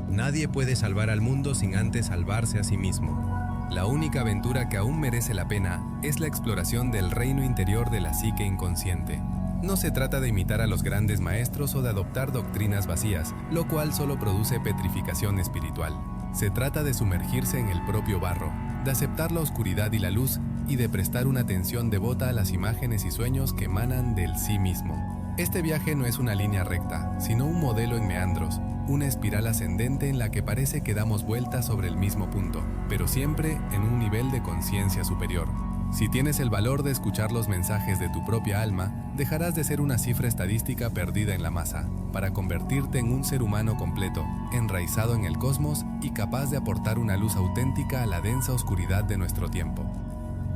Nadie puede salvar al mundo sin antes salvarse a sí mismo. La única aventura que aún merece la pena es la exploración del reino interior de la psique inconsciente. No se trata de imitar a los grandes maestros o de adoptar doctrinas vacías, lo cual solo produce petrificación espiritual. Se trata de sumergirse en el propio barro, de aceptar la oscuridad y la luz y de prestar una atención devota a las imágenes y sueños que emanan del sí mismo. Este viaje no es una línea recta, sino un modelo en meandros, una espiral ascendente en la que parece que damos vueltas sobre el mismo punto, pero siempre en un nivel de conciencia superior. Si tienes el valor de escuchar los mensajes de tu propia alma, dejarás de ser una cifra estadística perdida en la masa, para convertirte en un ser humano completo, enraizado en el cosmos y capaz de aportar una luz auténtica a la densa oscuridad de nuestro tiempo.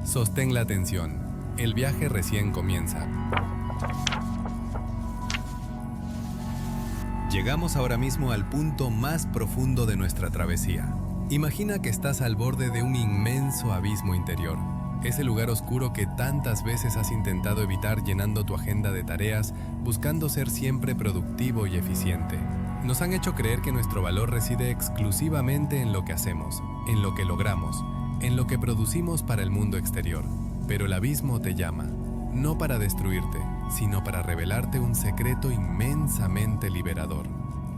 Sostén la atención. El viaje recién comienza. Llegamos ahora mismo al punto más profundo de nuestra travesía. Imagina que estás al borde de un inmenso abismo interior. Ese lugar oscuro que tantas veces has intentado evitar llenando tu agenda de tareas, buscando ser siempre productivo y eficiente. Nos han hecho creer que nuestro valor reside exclusivamente en lo que hacemos, en lo que logramos, en lo que producimos para el mundo exterior. Pero el abismo te llama, no para destruirte, sino para revelarte un secreto inmensamente liberador.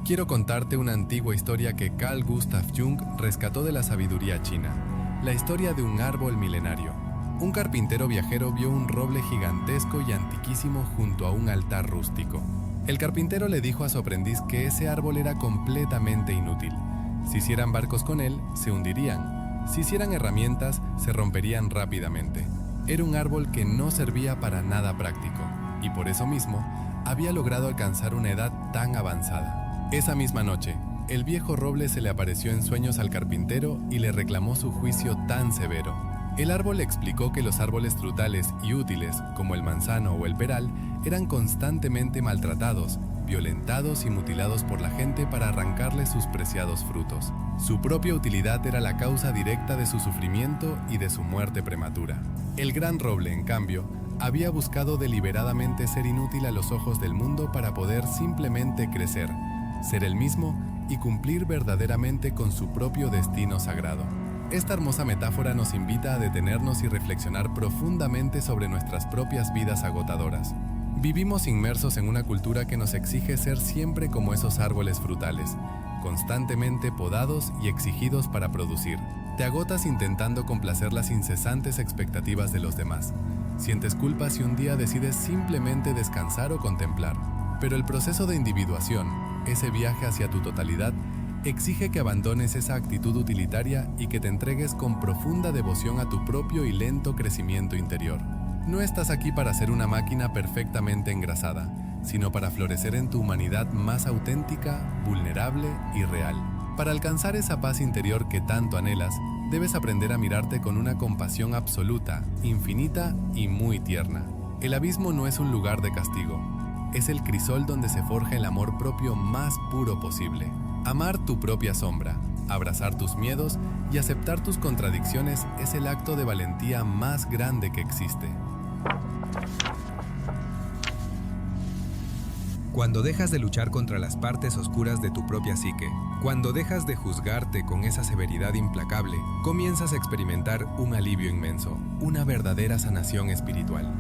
Quiero contarte una antigua historia que Carl Gustav Jung rescató de la sabiduría china, la historia de un árbol milenario. Un carpintero viajero vio un roble gigantesco y antiquísimo junto a un altar rústico. El carpintero le dijo a su aprendiz que ese árbol era completamente inútil. Si hicieran barcos con él, se hundirían. Si hicieran herramientas, se romperían rápidamente. Era un árbol que no servía para nada práctico, y por eso mismo había logrado alcanzar una edad tan avanzada. Esa misma noche, el viejo roble se le apareció en sueños al carpintero y le reclamó su juicio tan severo. El árbol le explicó que los árboles frutales y útiles, como el manzano o el peral, eran constantemente maltratados, violentados y mutilados por la gente para arrancarle sus preciados frutos. Su propia utilidad era la causa directa de su sufrimiento y de su muerte prematura. El gran roble, en cambio, había buscado deliberadamente ser inútil a los ojos del mundo para poder simplemente crecer, ser el mismo y cumplir verdaderamente con su propio destino sagrado. Esta hermosa metáfora nos invita a detenernos y reflexionar profundamente sobre nuestras propias vidas agotadoras. Vivimos inmersos en una cultura que nos exige ser siempre como esos árboles frutales, constantemente podados y exigidos para producir. Te agotas intentando complacer las incesantes expectativas de los demás. Sientes culpa si un día decides simplemente descansar o contemplar. Pero el proceso de individuación, ese viaje hacia tu totalidad, exige que abandones esa actitud utilitaria y que te entregues con profunda devoción a tu propio y lento crecimiento interior. No estás aquí para ser una máquina perfectamente engrasada, sino para florecer en tu humanidad más auténtica, vulnerable y real. Para alcanzar esa paz interior que tanto anhelas, debes aprender a mirarte con una compasión absoluta, infinita y muy tierna. El abismo no es un lugar de castigo, es el crisol donde se forja el amor propio más puro posible. Amar tu propia sombra, abrazar tus miedos y aceptar tus contradicciones es el acto de valentía más grande que existe. Cuando dejas de luchar contra las partes oscuras de tu propia psique, cuando dejas de juzgarte con esa severidad implacable, comienzas a experimentar un alivio inmenso, una verdadera sanación espiritual.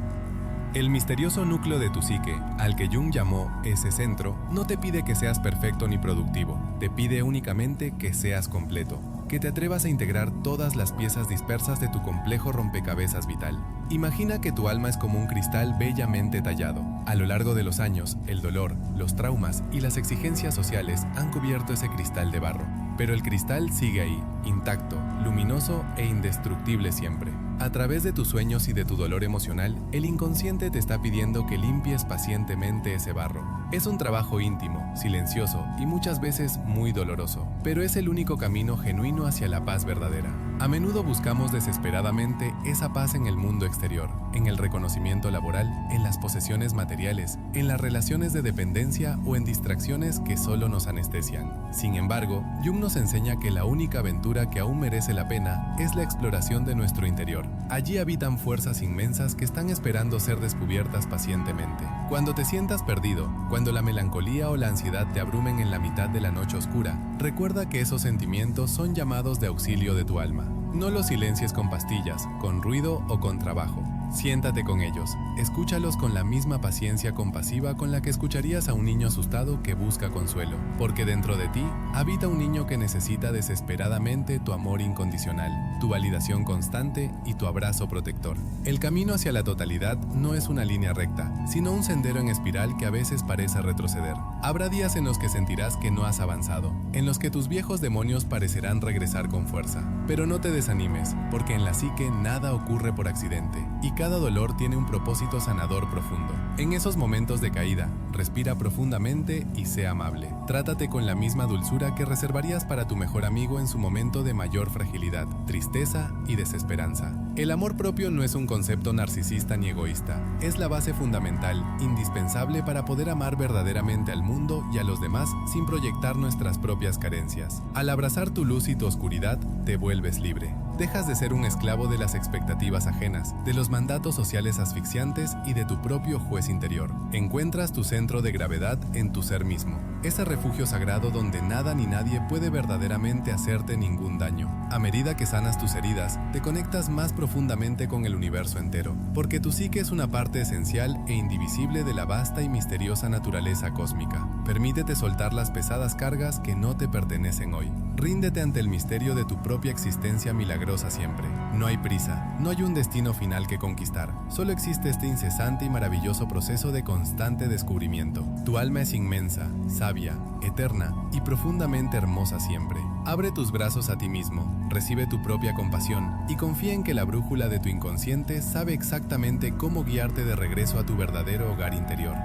El misterioso núcleo de tu psique, al que Jung llamó ese centro, no te pide que seas perfecto ni productivo, te pide únicamente que seas completo, que te atrevas a integrar todas las piezas dispersas de tu complejo rompecabezas vital. Imagina que tu alma es como un cristal bellamente tallado. A lo largo de los años, el dolor, los traumas y las exigencias sociales han cubierto ese cristal de barro. Pero el cristal sigue ahí, intacto, luminoso e indestructible siempre. A través de tus sueños y de tu dolor emocional, el inconsciente te está pidiendo que limpies pacientemente ese barro. Es un trabajo íntimo, silencioso y muchas veces muy doloroso, pero es el único camino genuino hacia la paz verdadera. A menudo buscamos desesperadamente esa paz en el mundo exterior, en el reconocimiento laboral, en las posesiones materiales, en las relaciones de dependencia o en distracciones que solo nos anestesian. Sin embargo, Jung nos enseña que la única aventura que aún merece la pena es la exploración de nuestro interior. Allí habitan fuerzas inmensas que están esperando ser descubiertas pacientemente. Cuando te sientas perdido, cuando la melancolía o la ansiedad te abrumen en la mitad de la noche oscura, recuerda que esos sentimientos son llamados de auxilio de tu alma. No los silencies con pastillas, con ruido o con trabajo. Siéntate con ellos, escúchalos con la misma paciencia compasiva con la que escucharías a un niño asustado que busca consuelo, porque dentro de ti habita un niño que necesita desesperadamente tu amor incondicional, tu validación constante y tu abrazo protector. El camino hacia la totalidad no es una línea recta, sino un sendero en espiral que a veces parece retroceder. Habrá días en los que sentirás que no has avanzado, en los que tus viejos demonios parecerán regresar con fuerza. Pero no te desanimes, porque en la psique nada ocurre por accidente, y cada dolor tiene un propósito sanador profundo. En esos momentos de caída, respira profundamente y sé amable. Trátate con la misma dulzura que reservarías para tu mejor amigo en su momento de mayor fragilidad, tristeza y desesperanza. El amor propio no es un concepto narcisista ni egoísta. Es la base fundamental, indispensable para poder amar verdaderamente al mundo y a los demás sin proyectar nuestras propias carencias. Al abrazar tu luz y tu oscuridad, te vuelves libre. Dejas de ser un esclavo de las expectativas ajenas, de los mandatos sociales asfixiantes y de tu propio juez interior. Encuentras tu centro de gravedad en tu ser mismo, ese refugio sagrado donde nada ni nadie puede verdaderamente hacerte ningún daño. A medida que sanas tus heridas, te conectas más profundamente con el universo entero, porque tu psique es una parte esencial e indivisible de la vasta y misteriosa naturaleza cósmica. Permítete soltar las pesadas cargas que no te pertenecen hoy. Ríndete ante el misterio de tu propia existencia milagrosa siempre. No hay prisa, no hay un destino final que conquistar. Solo existe este incesante y maravilloso proceso de constante descubrimiento. Tu alma es inmensa, sabia, eterna y profundamente hermosa siempre. Abre tus brazos a ti mismo, recibe tu propia compasión y confía en que la brújula de tu inconsciente sabe exactamente cómo guiarte de regreso a tu verdadero hogar interior.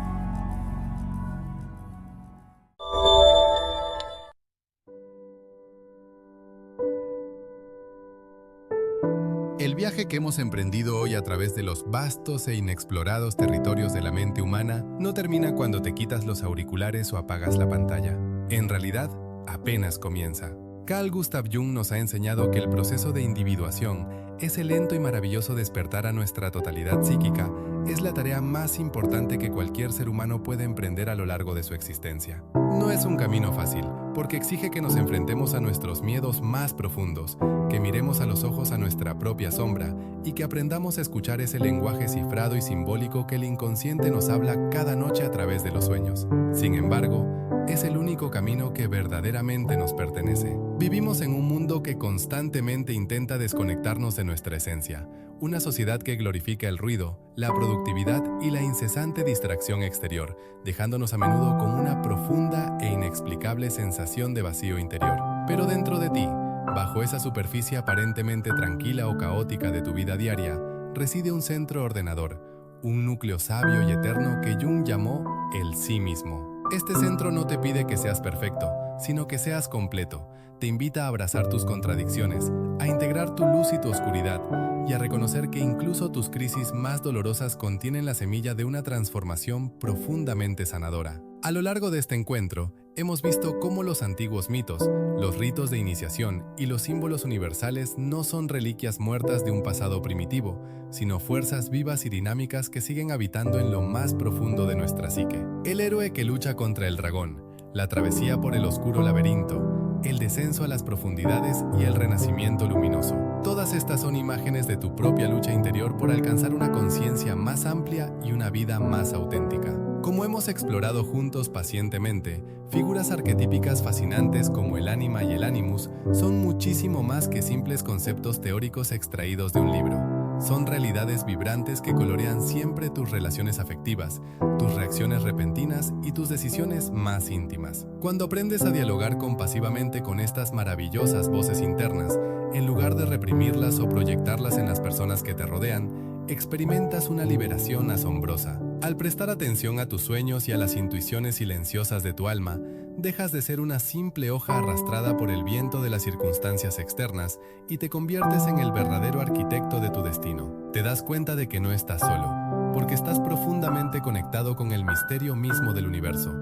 El viaje que hemos emprendido hoy a través de los vastos e inexplorados territorios de la mente humana no termina cuando te quitas los auriculares o apagas la pantalla. En realidad, apenas comienza. Carl Gustav Jung nos ha enseñado que el proceso de individuación, ese lento y maravilloso despertar a nuestra totalidad psíquica, es la tarea más importante que cualquier ser humano puede emprender a lo largo de su existencia. No es un camino fácil, porque exige que nos enfrentemos a nuestros miedos más profundos, que miremos a los ojos a nuestra propia sombra y que aprendamos a escuchar ese lenguaje cifrado y simbólico que el inconsciente nos habla cada noche a través de los sueños. Sin embargo, es el único camino que verdaderamente nos pertenece. Vivimos en un mundo que constantemente intenta desconectarnos de nuestra esencia, una sociedad que glorifica el ruido, la productividad y la incesante distracción exterior, dejándonos a menudo con una profunda e inexplicable sensación de vacío interior. Pero dentro de ti, bajo esa superficie aparentemente tranquila o caótica de tu vida diaria, reside un centro ordenador, un núcleo sabio y eterno que Jung llamó el sí mismo. Este centro no te pide que seas perfecto, sino que seas completo. Te invita a abrazar tus contradicciones, a integrar tu luz y tu oscuridad, y a reconocer que incluso tus crisis más dolorosas contienen la semilla de una transformación profundamente sanadora. A lo largo de este encuentro, hemos visto cómo los antiguos mitos, los ritos de iniciación y los símbolos universales no son reliquias muertas de un pasado primitivo, sino fuerzas vivas y dinámicas que siguen habitando en lo más profundo de nuestra psique. El héroe que lucha contra el dragón, la travesía por el oscuro laberinto, el descenso a las profundidades y el renacimiento luminoso. Todas estas son imágenes de tu propia lucha interior por alcanzar una conciencia más amplia y una vida más auténtica. Como hemos explorado juntos pacientemente, figuras arquetípicas fascinantes como el ánima y el animus son muchísimo más que simples conceptos teóricos extraídos de un libro. Son realidades vibrantes que colorean siempre tus relaciones afectivas, tus reacciones repentinas y tus decisiones más íntimas. Cuando aprendes a dialogar compasivamente con estas maravillosas voces internas, en lugar de reprimirlas o proyectarlas en las personas que te rodean, experimentas una liberación asombrosa. Al prestar atención a tus sueños y a las intuiciones silenciosas de tu alma, dejas de ser una simple hoja arrastrada por el viento de las circunstancias externas y te conviertes en el verdadero arquitecto de tu destino. Te das cuenta de que no estás solo, porque estás profundamente conectado con el misterio mismo del universo,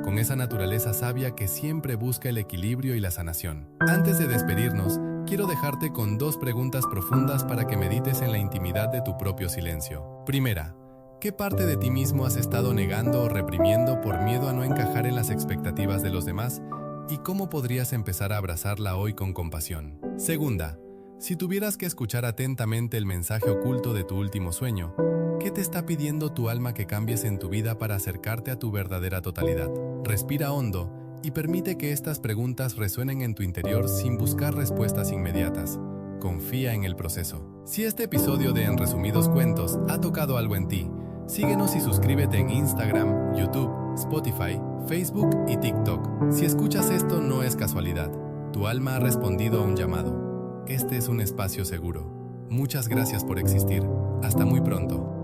con esa naturaleza sabia que siempre busca el equilibrio y la sanación. Antes de despedirnos, quiero dejarte con 2 preguntas profundas para que medites en la intimidad de tu propio silencio. Primera, ¿qué parte de ti mismo has estado negando o reprimiendo por miedo a no encajar en las expectativas de los demás? ¿Y cómo podrías empezar a abrazarla hoy con compasión? Segunda, si tuvieras que escuchar atentamente el mensaje oculto de tu último sueño, ¿qué te está pidiendo tu alma que cambies en tu vida para acercarte a tu verdadera totalidad? Respira hondo y permite que estas preguntas resuenen en tu interior sin buscar respuestas inmediatas. Confía en el proceso. Si este episodio de En Resumidos Cuentos ha tocado algo en ti, síguenos y suscríbete en Instagram, YouTube, Spotify, Facebook y TikTok. Si escuchas esto no es casualidad. Tu alma ha respondido a un llamado. Este es un espacio seguro. Muchas gracias por existir. Hasta muy pronto.